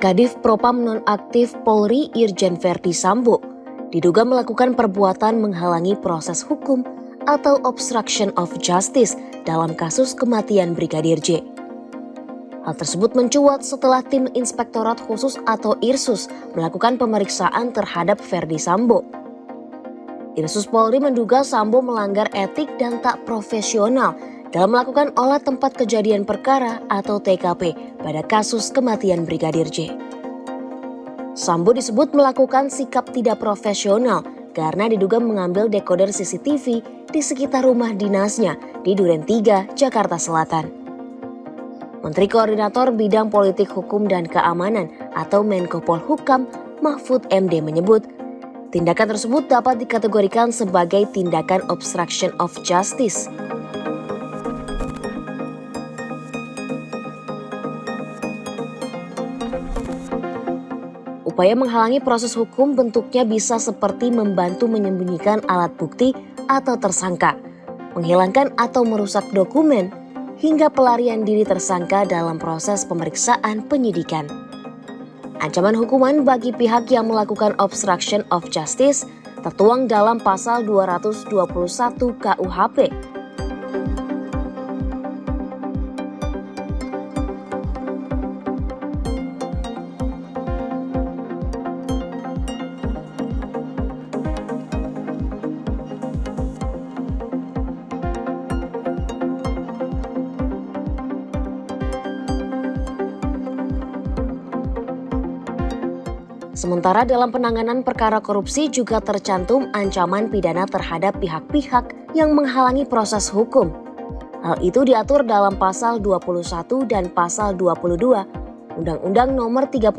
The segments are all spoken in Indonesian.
Kadif Propam nonaktif Polri Irjen Verdi Sambo diduga melakukan perbuatan menghalangi proses hukum atau obstruction of justice dalam kasus kematian Brigadir J. Hal tersebut mencuat setelah tim Inspektorat Khusus atau IRSUS melakukan pemeriksaan terhadap Verdi Sambo. IRSUS Polri menduga Sambo melanggar etik dan tak profesional dalam melakukan olah tempat kejadian perkara atau TKP pada kasus kematian Brigadir J. Sambo disebut melakukan sikap tidak profesional karena diduga mengambil dekoder CCTV di sekitar rumah dinasnya di Duren 3, Jakarta Selatan. Menteri Koordinator Bidang Politik Hukum dan Keamanan atau Menko Polhukam Mahfud MD menyebut, tindakan tersebut dapat dikategorikan sebagai tindakan obstruction of justice. Upaya menghalangi proses hukum bentuknya bisa seperti membantu menyembunyikan alat bukti atau tersangka, menghilangkan atau merusak dokumen, hingga pelarian diri tersangka dalam proses pemeriksaan penyidikan. Ancaman hukuman bagi pihak yang melakukan obstruction of justice tertuang dalam pasal 221 KUHP. Sementara dalam penanganan perkara korupsi juga tercantum ancaman pidana terhadap pihak-pihak yang menghalangi proses hukum. Hal itu diatur dalam pasal 21 dan pasal 22 Undang-Undang Nomor 31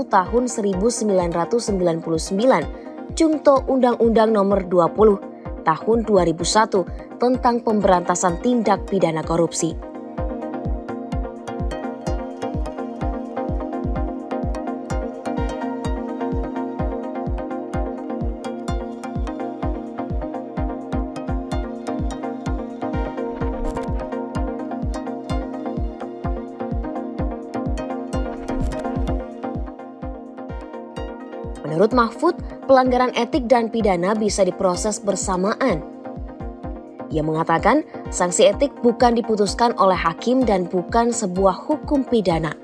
Tahun 1999, Jungto Undang-Undang Nomor 20 Tahun 2001 tentang pemberantasan tindak pidana korupsi. Menurut Mahfud, pelanggaran etik dan pidana bisa diproses bersamaan. Ia mengatakan, sanksi etik bukan diputuskan oleh hakim dan bukan sebuah hukum pidana.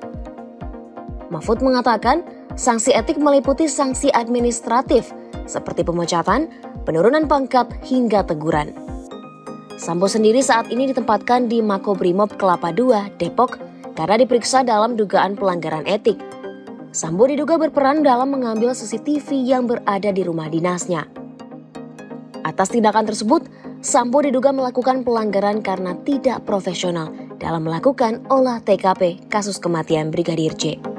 Mahfud mengatakan, sanksi etik meliputi sanksi administratif seperti pemecatan, penurunan pangkat hingga teguran. Sambo sendiri saat ini ditempatkan di Makobrimob Kelapa II, Depok karena diperiksa dalam dugaan pelanggaran etik. Sambo diduga berperan dalam mengambil CCTV yang berada di rumah dinasnya. Atas tindakan tersebut, Sambo diduga melakukan pelanggaran karena tidak profesional dalam melakukan olah TKP kasus kematian Brigadir J.